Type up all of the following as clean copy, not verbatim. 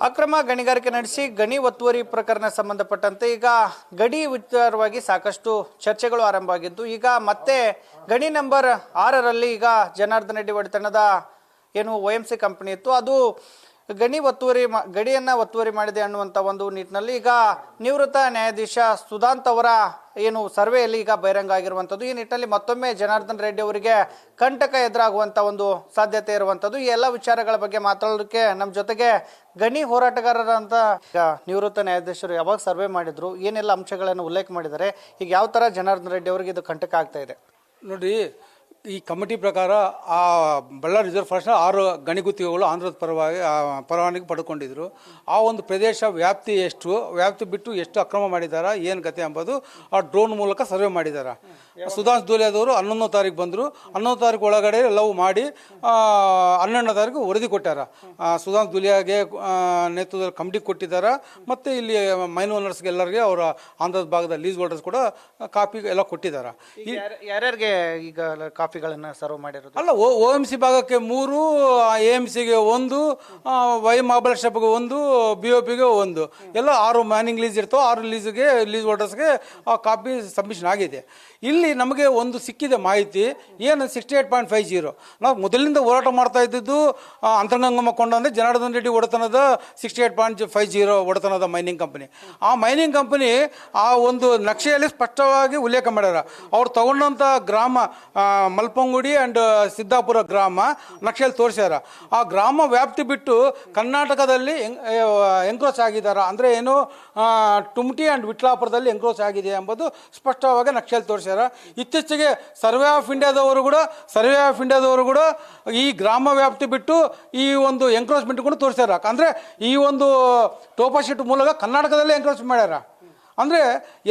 ಅಕ್ರಮ ಗಣಿಗಾರಿಕೆ ನಡೆಸಿ ಗಣಿ ಒತ್ತುವರಿ ಪ್ರಕರಣ ಸಂಬಂಧಪಟ್ಟಂತೆ ಈಗ ಗಡಿ ವಿಚಾರವಾಗಿ ಸಾಕಷ್ಟು ಚರ್ಚೆಗಳು ಆರಂಭ ಆಗಿದ್ದು ಈಗ ಮತ್ತೆ ಗಣಿ ನಂಬರ್ 6ರಲ್ಲಿ ಈಗ ಜನಾರ್ದನ್ ರೆಡ್ಡಿ ಒಡೆತನದ ಏನು OMC ಕಂಪನಿ ಇತ್ತು ಅದು ಗಡಿಯನ್ನ ಒತ್ತುವರಿ ಮಾಡಿದೆ ಅನ್ನುವಂಥ ಒಂದು ನಿಟ್ಟಿನಲ್ಲಿ ಈಗ ನಿವೃತ್ತ ನ್ಯಾಯಾಧೀಶ ಸುಧಾಂತ್ ಅವರ ಏನು ಸರ್ವೆಯಲ್ಲಿ ಈಗ ಬಹಿರಂಗ ಆಗಿರುವಂಥದ್ದು. ಈ ನಿಟ್ಟಿನಲ್ಲಿ ಮತ್ತೊಮ್ಮೆ ಜನಾರ್ದನ್ ರೆಡ್ಡಿ ಅವರಿಗೆ ಕಂಟಕ ಎದುರಾಗುವಂಥ ಒಂದು ಸಾಧ್ಯತೆ ಇರುವಂಥದ್ದು. ಈ ಎಲ್ಲ ವಿಚಾರಗಳ ಬಗ್ಗೆ ಮಾತಾಡೋದಕ್ಕೆ ನಮ್ಮ ಜೊತೆಗೆ ಗಣಿ ಹೋರಾಟಗಾರರಂತ ಈಗ ನಿವೃತ್ತ ನ್ಯಾಯಾಧೀಶರು ಯಾವಾಗ ಸರ್ವೆ ಮಾಡಿದ್ರು, ಏನೆಲ್ಲ ಅಂಶಗಳನ್ನು ಉಲ್ಲೇಖ ಮಾಡಿದ್ದಾರೆ, ಈಗ ಯಾವ ಥರ ಜನಾರ್ದನ್ ರೆಡ್ಡಿ ಅವರಿಗೆ ಇದು ಕಂಟಕ ಆಗ್ತಾ ಇದೆ ನೋಡಿ. ಈ ಕಮಿಟಿ ಪ್ರಕಾರ ಆ ಬಳ್ಳಾರಿ ರಿಸರ್ವ್ ಫಾರೆಸ್ಟ್ 6 ಗಣಿಗುತ್ತಿಗೆಗಳು ಆಂಧ್ರದ ಪರವಾನಗಿ ಪಡ್ಕೊಂಡಿದ್ರು. ಆ ಒಂದು ಪ್ರದೇಶ ವ್ಯಾಪ್ತಿ ಬಿಟ್ಟು ಎಷ್ಟು ಅಕ್ರಮ ಮಾಡಿದ್ದಾರೆ, ಏನು ಕತೆ ಎಂಬುದು ಆ ಡ್ರೋನ್ ಮೂಲಕ ಸರ್ವೆ ಮಾಡಿದ್ದಾರೆ. ಸುಧಾಂಶ್ ಧೂಲಿಯಾದವರು 11ನೇ ತಾರೀಕು ಬಂದರು. 11ನೇ ತಾರೀಕು ಒಳಗಡೆ ಎಲ್ಲವೂ ಮಾಡಿ 12ನೇ ತಾರೀಕು ವರದಿ ಕೊಟ್ಟಾರ. ಸುಧಾಂಶ್ ಧೂಲಿಯಾಗೆ ನೇತೃತ್ವದಲ್ಲಿ ಕಮಿಟಿ ಕೊಟ್ಟಿದ್ದಾರೆ. ಮತ್ತು ಇಲ್ಲಿ ಮೈನ್ ಓನರ್ಸ್ಗೆ ಎಲ್ಲರಿಗೆ ಅವರ ಆಂಧ್ರದ ಭಾಗದ ಲೀಸ್ ಹೋಲ್ಡರ್ಸ್ ಕೂಡ ಕಾಪಿ ಎಲ್ಲ ಕೊಟ್ಟಿದ್ದಾರೆ. ಯಾರ್ಯಾರಿಗೆ ಈಗ ಕಾಪಿಗಳನ್ನು ಸರ್ವ್ ಮಾಡಿರೋದು? ಅಲ್ಲ, OMC ಭಾಗಕ್ಕೆ 3, AMCಗೆ 1, ವೈ ಮಹಾಬಲೇಶ್ವರಕ್ಕೆ 1, BOPಗೆ 1, ಎಲ್ಲ 6 ಮ್ಯಾನಿಂಗ್ ಲೀಸ್ ಇರ್ತವೆ. 6 ಲೀಸ್ ಹೋಲ್ಡರ್ಸ್ಗೆ ಕಾಪಿ ಸಬ್ಮಿಷನ್ ಆಗಿದೆ. ಇಲ್ಲಿ ನಮಗೆ ಒಂದು ಸಿಕ್ಕಿದೆ ಮಾಹಿತಿ, ಏನು 68.50 ನಾವು ಮೊದಲಿನಿಂದ ಹೋರಾಟ ಮಾಡ್ತಾ ಇದ್ದಿದ್ದು ಅಂತರಂಗಮ ಕೊಂಡ ಅಂದರೆ ಜನಾರ್ದನ್ ರೆಡ್ಡಿ ಒಡೆತನದ 68.50 ಒಡೆತನದ ಮೈನಿಂಗ್ ಕಂಪನಿ. ಆ ಮೈನಿಂಗ್ ಕಂಪನಿ ಆ ಒಂದು ನಕ್ಷೆಯಲ್ಲಿ ಸ್ಪಷ್ಟವಾಗಿ ಉಲ್ಲೇಖ ಮಾಡ್ಯಾರ. ಅವ್ರು ತಗೊಂಡಂಥ ಗ್ರಾಮ ಮಲ್ಪಂಗುಡಿ ಆ್ಯಂಡ್ ಸಿದ್ದಾಪುರ ಗ್ರಾಮ ನಕ್ಷೆಯಲ್ಲಿ ತೋರಿಸ್ಯಾರ. ಆ ಗ್ರಾಮ ವ್ಯಾಪ್ತಿ ಬಿಟ್ಟು ಕರ್ನಾಟಕದಲ್ಲಿ ಎಂಕ್ರೋಚ್ ಆಗಿದ್ದಾರೆ. ಅಂದರೆ ಏನು, ಟುಮ್ಟಿ ಆ್ಯಂಡ್ ವಿಟ್ಲಾಪುರದಲ್ಲಿ ಎಂಕ್ರೋಚ್ ಆಗಿದೆ ಎಂಬುದು ಸ್ಪಷ್ಟವಾಗಿ ನಕ್ಷೆಯಲ್ಲಿ ತೋರಿಸ್ಯಾರ. ಇತ್ತೀಚೆಗೆ ಸರ್ವೆ ಆಫ್ ಇಂಡಿಯಾದವರು ಕೂಡ ಈ ಗ್ರಾಮ ವ್ಯಾಪ್ತಿ ಬಿಟ್ಟು ಈ ಒಂದು ಎಂಕ್ರೋಚ್ಮೆಂಟ್ ಕೂಡ ತೋರಿಸ್ಯಾರ. ಅಂದರೆ ಈ ಒಂದು ಟೋಪೋಶೀಟ್ ಮೂಲಕ ಕರ್ನಾಟಕದಲ್ಲೇ ಎಂಕ್ರೋಚ್ ಮಾಡ್ಯಾರ. ಅಂದರೆ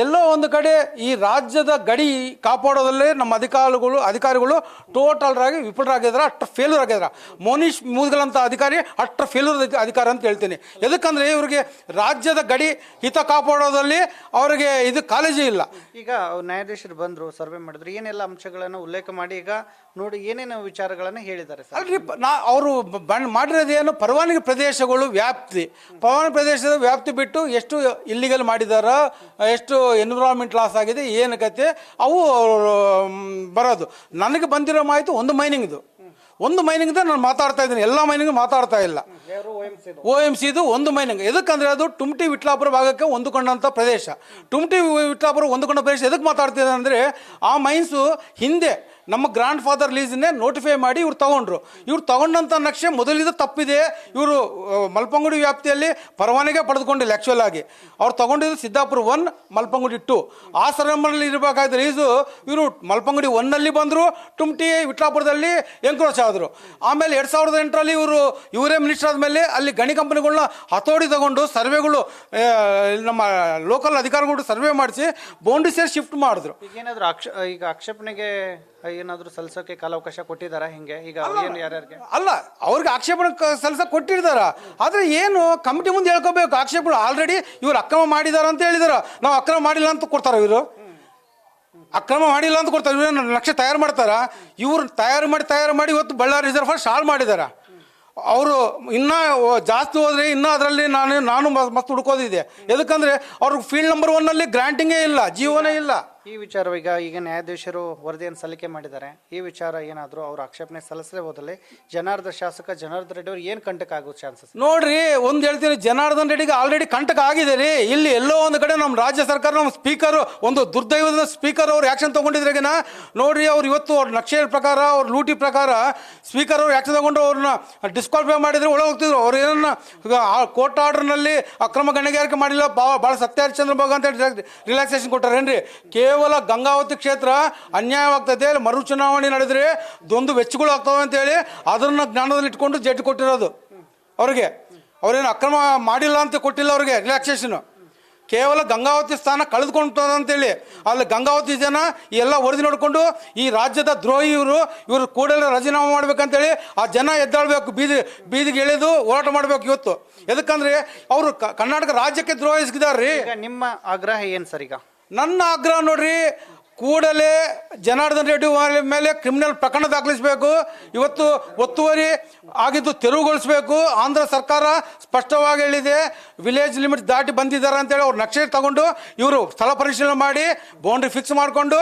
ಎಲ್ಲೋ ಒಂದು ಕಡೆ ಈ ರಾಜ್ಯದ ಗಡಿ ಕಾಪಾಡೋದಲ್ಲೇ ನಮ್ಮ ಅಧಿಕಾರಿಗಳು ಟೋಟಲ್ ಆಗಿ ವಿಫಲರಾಗಿದ್ದಾರೆ, ಅಷ್ಟು ಫೇಲ್ಯೂರ್ ಆಗಿದ್ದಾರೆ. ಮೋನೀಶ್ ಮೂದ್ಗಲ್ ಅಧಿಕಾರಿ ಅಷ್ಟು ಫೇಲ್ಯೂರ್ ಅಧಿಕಾರಿ ಅಂತ ಹೇಳ್ತೀನಿ. ಎದಕ್ಕಂದರೆ ಇವ್ರಿಗೆ ರಾಜ್ಯದ ಗಡಿ ಹಿತ ಕಾಪಾಡೋದಲ್ಲಿ ಅವರಿಗೆ ಇದು ಕಾಳಜಿ ಇಲ್ಲ. ಈಗ ನ್ಯಾಯಾಧೀಶರು ಬಂದರು, ಸರ್ವೆ ಮಾಡಿದ್ರು, ಏನೆಲ್ಲ ಅಂಶಗಳನ್ನು ಉಲ್ಲೇಖ ಮಾಡಿ ಈಗ ನೋಡಿ ಏನೇನು ವಿಚಾರಗಳನ್ನು ಹೇಳಿದ್ದಾರೆ. ಅಲ್ರಿ, ಅವರು ಮಾಡಿರೋದೇನು, ಪರವಾನಗಿ ಪ್ರದೇಶಗಳು ಪರವಾನಗಿ ಪ್ರದೇಶದ ವ್ಯಾಪ್ತಿ ಬಿಟ್ಟು ಎಷ್ಟು ಇಲ್ಲಿಗಲ್ ಮಾಡಿದಾರ, ಎಷ್ಟು ಎನ್ವಿರಾನ್ಮೆಂಟ್ ಲಾಸ್ ಆಗಿದೆ, ಏನು ಕತೆ ಅವು ಬರೋದು. ನನಗೆ ಬಂದಿರೋ ಮಾಹಿತಿ ಒಂದು ಮೈನಿಂಗ್ದು ನಾನು ಮಾತಾಡ್ತಾ ಇದ್ದೀನಿ. ಎಲ್ಲ ಮೈನಿಂಗ್ ಮಾತಾಡ್ತಾ ಇಲ್ಲ. OMCದು ಒಂದು ಮೈನಿಂಗ್. ಎದಕ್ಕಂದ್ರೆ ಅದು ಟುಮ್ಟಿ ವಿಟ್ಲಾಪುರ ಭಾಗಕ್ಕೆ ಹೊಂದಿಕೊಂಡಂಥ ಪ್ರದೇಶ. ಟುಮ್ಟಿ ವಿಟ್ಲಾಪುರ ಹೊಂದಿಕೊಂಡ ಪ್ರದೇಶ ಎದಕ್ಕೆ ಮಾತಾಡ್ತಿದ್ದಾರೆ ಅಂದರೆ, ಆ ಮೈನ್ಸು ಹಿಂದೆ ನಮ್ಮ ಗ್ರ್ಯಾಂಡ್ ಫಾದರ್ ಲೀಸ್ನೇ ನೋಟಿಫೈ ಮಾಡಿ ಇವ್ರು ತಗೊಂಡಂಥ ನಕ್ಷೆ ಮೊದಲಿದ ತಪ್ಪಿದೆ. ಇವರು ಮಲ್ಪಂಗುಡಿ ವ್ಯಾಪ್ತಿಯಲ್ಲಿ ಪರವಾನಗಿ ಪಡೆದುಕೊಂಡಿಲ್ಲ. ಆ್ಯಕ್ಚುಲ್ ಆಗಿ ಅವ್ರು ತಗೊಂಡಿದ್ದು ಸಿದ್ದಾಪುರ 1, ಮಲ್ಪಂಗುಡಿ 2. ಆ ಸರಮಲ್ಲಿ ಇರಬೇಕಾದ ಲೀಸು ಇವರು ಮಲ್ಪಂಗುಡಿ 1ನಲ್ಲಿ ಬಂದರು, ಟುಮ್ಟಿ ವಿಟ್ಲಾಪುರದಲ್ಲಿ ಎಂಕ್ರೋಚ್ ಆದರು. ಆಮೇಲೆ 2008ರಲ್ಲಿ ಇವರೇ ಮಿನಿಸ್ಟರ್ ಆದಮೇಲೆ ಅಲ್ಲಿ ಗಣಿ ಕಂಪನಿಗಳನ್ನ ಹತೋಟಿ ತಗೊಂಡು ಸರ್ವೆಗಳು ನಮ್ಮ ಲೋಕಲ್ ಅಧಿಕಾರಿಗಳು ಸರ್ವೆ ಮಾಡಿಸಿ ಬೌಂಡ್ರಿಸಿಯರ್ ಶಿಫ್ಟ್ ಮಾಡಿದ್ರು. ಈಗ ಆಕ್ಷೇಪಣೆಗೆ ಏನಾದರೂ ಸಲ್ಲಿಸೋಕೆ ಕಾಲಾವಕಾಶ ಕೊಟ್ಟಿದ್ದಾರಾ? ಹಿಂಗೆ ಈಗ ಯಾರ್ಯಾರಿಗೆ ಅಲ್ಲ, ಅವ್ರಿಗೆ ಆಕ್ಷೇಪಣೆ ಸಲ್ಲಿಸಕ್ಕೆ ಕೊಟ್ಟಿರ್ತಾರ. ಆದರೆ ಏನು ಕಮಿಟಿ ಮುಂದೆ ಹೇಳ್ಕೋಬೇಕು. ಆಕ್ಷೇಪಣೆ ಆಲ್ರೆಡಿ ಇವ್ರು ಅಕ್ರಮ ಮಾಡಿದಾರ ಅಂತ ಹೇಳಿದಾರ. ನಾವು ಅಕ್ರಮ ಮಾಡಿಲ್ಲ ಅಂತ ಕೊಡ್ತಾರ. ಅಕ್ರಮ ಮಾಡಿಲ್ಲ ಅಂತ ಕೊಡ್ತಾರೆ. ಇವ್ರು ನಕ್ಷೆ ತಯಾರು ಮಾಡ್ತಾರ. ಇವ್ರು ತಯಾರು ಮಾಡಿ ಇವತ್ತು ಬಳ್ಳಾರಿ ರಿಸರ್ವ್ ಫಾರೆಸ್ಟ್ ಹಾಳು ಮಾಡಿದಾರ. ಅವರು ಇನ್ನೂ ಜಾಸ್ತಿ ಹೋದರೆ ಇನ್ನೂ ಅದರಲ್ಲಿ ನಾನು ಮಸ್ತ್ ಹುಡ್ಕೋದಿದೆ. ಎದಕ್ಕಂದ್ರೆ ಅವ್ರಿಗೆ ಫೀಲ್ಡ್ ನಂಬರ್ 1ನಲ್ಲಿ ಗ್ರಾಂಟಿಂಗೇ ಇಲ್ಲ, ಜೀವನೇ ಇಲ್ಲ. ಈ ವಿಚಾರ ಈಗ ನ್ಯಾಯಾಧೀಶರು ವರದಿಯನ್ನು ಸಲ್ಲಿಕೆ ಮಾಡಿದ್ದಾರೆ. ಈ ವಿಚಾರ ಏನಾದರೂ ಅವರು ಆಕ್ಷೇಪಣೆ ಸಲ್ಲಿಸಲೇ ಹೋದಲ್ಲಿ ಶಾಸಕ ಜನಾರ್ದನ್ ರೆಡ್ಡಿ ಅವ್ರು ಏನು ಕಂಟಕ ಆಗೋ ಚಾನ್ಸಸ್? ನೋಡ್ರಿ, ಒಂದು ಹೇಳ್ತೀನಿ, ಜನಾರ್ದನ್ ರೆಡ್ಡಿಗೆ ಆಲ್ರೆಡಿ ಕಂಟಕ ಆಗಿದೆ ರೀ. ಇಲ್ಲಿ ಎಲ್ಲೋ ಒಂದು ಕಡೆ ನಮ್ಮ ರಾಜ್ಯ ಸರ್ಕಾರ, ನಮ್ಮ ಸ್ಪೀಕರ್, ಒಂದು ದುರ್ದೈವದ ಸ್ಪೀಕರ್ ಅವ್ರು ಆ್ಯಕ್ಷನ್ ತೊಗೊಂಡಿದ್ರಾಗಿನ ನೋಡ್ರಿ. ಅವ್ರು ಇವತ್ತು ಅವ್ರ ನಕ್ಷೆ ಪ್ರಕಾರ, ಅವ್ರ ಲೂಟಿ ಪ್ರಕಾರ ಸ್ಪೀಕರ್ ಅವ್ರು ಆ್ಯಕ್ಷನ್ ತಗೊಂಡು ಅವ್ರನ್ನ ಡಿಸ್ಕ್ವಾಲಿಫೈ ಮಾಡಿದ್ರೆ ಒಳಗೆ ಹೋಗ್ತಿದ್ರು. ಅವ್ರು ಏನನ್ನ ಕೋರ್ಟ್ ಆರ್ಡರ್ನಲ್ಲಿ ಅಕ್ರಮ ಗಣಿಗಾರಿಕೆ ಮಾಡಿಲ್ಲ, ಭಾಳ ಸತ್ಯಹರಿಶ್ಚಂದ್ರ ಭಾಗ ಅಂತ ಹೇಳಿ ರಿಲ್ಯಾಕ್ಸೇಷನ್ ಕೊಟ್ಟಾರೇನ್ರಿ. ಕೇವಲ ಗಂಗಾವತಿ ಕ್ಷೇತ್ರ ಅನ್ಯಾಯವಾಗ್ತದೆ, ಮರು ಚುನಾವಣೆ ನಡೆದ್ರೆ ದೊಂದು ವೆಚ್ಚಗಳು ಆಗ್ತವೆ ಅಂತೇಳಿ ಅದನ್ನ ಜ್ಞಾನದಲ್ಲಿ ಇಟ್ಕೊಂಡು ಜಡ್ಜ್ ಕೊಟ್ಟಿರೋದು. ಅವ್ರೇನು ಅಕ್ರಮ ಮಾಡಿಲ್ಲ ಅಂತ ಕೊಟ್ಟಿಲ್ಲ ಅವ್ರಿಗೆ ರಿಲ್ಯಾಕ್ಸೇಷನ್. ಕೇವಲ ಗಂಗಾವತಿ ಸ್ಥಾನ ಕಳೆದುಕೊಂತಂತೇಳಿ ಅಲ್ಲಿ ಗಂಗಾವತಿ ಜನ ಎಲ್ಲ ವರದಿ ನೋಡಿಕೊಂಡು ಈ ರಾಜ್ಯದ ದ್ರೋಹಿ ಇವರು ಕೂಡಲೇ ರಾಜೀನಾಮೆ ಮಾಡ್ಬೇಕಂತೇಳಿ ಆ ಜನ ಎದ್ದಾಳ್ಬೇಕು, ಬೀದಿಗೆ ಎಳೆದು ಹೋರಾಟ ಮಾಡ್ಬೇಕು ಇವತ್ತು. ಎದಕ್ಕಂದ್ರೆ ಅವರು ಕರ್ನಾಟಕ ರಾಜ್ಯಕ್ಕೆ ದ್ರೋಹ ಎಸಗಿದಾರ್ರಿ. ನಿಮ್ಮ ಆಗ್ರಹ ಏನು ಸರ್? ಈಗ ನನ್ನ ಆಗ್ರಹ ನೋಡ್ರಿ, ಕೂಡಲೇ ಜನಾರ್ದನ್ ರೆಡ್ಡಿ ಮೇಲೆ ಕ್ರಿಮಿನಲ್ ಪ್ರಕರಣ ದಾಖಲಿಸಬೇಕು. ಇವತ್ತು ಒತ್ತುವರಿ ಆಗಿದ್ದು ತೆರವುಗೊಳಿಸಬೇಕು. ಆಂಧ್ರ ಸರ್ಕಾರ ಸ್ಪಷ್ಟವಾಗಿ ಹೇಳಿದೆ, ವಿಲೇಜ್ ಲಿಮಿಟ್ಸ್ ದಾಟಿ ಬಂದಿದ್ದಾರೆ ಅಂತೇಳಿ ಅವ್ರು ನಕ್ಷೆ ತಗೊಂಡು ಇವರು ಸ್ಥಳ ಪರಿಶೀಲನೆ ಮಾಡಿ ಬೌಂಡ್ರಿ ಫಿಕ್ಸ್ ಮಾಡಿಕೊಂಡು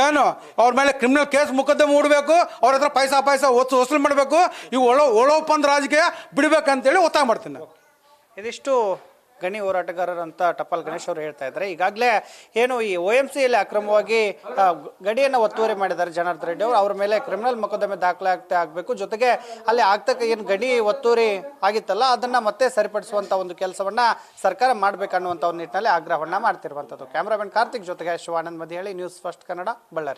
ಏನು ಅವ್ರ ಮೇಲೆ ಕ್ರಿಮಿನಲ್ ಕೇಸ್ ಮೊಕದ್ದಮೆ ಹೂಡಬೇಕು. ಅವ್ರ ಹತ್ರ ಪೈಸಾ ವಸೂಲು ಮಾಡಬೇಕು. ಇವು ಒಳ ಒಪ್ಪಂದ ರಾಜಕೀಯ ಬಿಡಬೇಕಂತೇಳಿ ಒತ್ತಾಯ ಮಾಡ್ತೀನಿ ನಾನು. ಇದಿಷ್ಟು ಗಣಿ ಹೋರಾಟಗಾರರಂತ ಟಪಾಲ್ ಗಣೇಶ್ ಅವರು ಹೇಳ್ತಾ ಇದ್ದಾರೆ. ಈಗಾಗಲೇ ಏನು ಈ OMCಯಲ್ಲಿ ಅಕ್ರಮವಾಗಿ ಗಡಿಯನ್ನು ಒತ್ತುವರಿ ಮಾಡಿದ್ದಾರೆ ಜನಾರ್ದನ್ ರೆಡ್ಡಿ ಅವರು, ಅವ್ರ ಮೇಲೆ ಕ್ರಿಮಿನಲ್ ಮೊಕದ್ದಮೆ ದಾಖಲಾತಿ ಆಗಬೇಕು. ಜೊತೆಗೆ ಅಲ್ಲಿ ಆಗ್ತಕ್ಕ ಏನು ಗಡಿ ಒತ್ತುವರಿ ಆಗಿತ್ತಲ್ಲ ಅದನ್ನ ಮತ್ತೆ ಸರಿಪಡಿಸುವಂತ ಒಂದು ಕೆಲಸವನ್ನ ಸರ್ಕಾರ ಮಾಡ್ಬೇಕನ್ನುವಂತ ಒಂದು ನಿಟ್ಟಿನಲ್ಲಿ ಆಗ್ರಹವನ್ನ ಮಾಡ್ತಿರುವಂತದ್ದು. ಕ್ಯಾಮರಾಮನ್ ಕಾರ್ತಿಕ್ ಜೊತೆಗೆ ಶಿವಾನಂದ್ ಮದಿಹಳ್ಳಿ, ನ್ಯೂಸ್ ಫಸ್ಟ್ ಕನ್ನಡ, ಬಳ್ಳಾರಿ.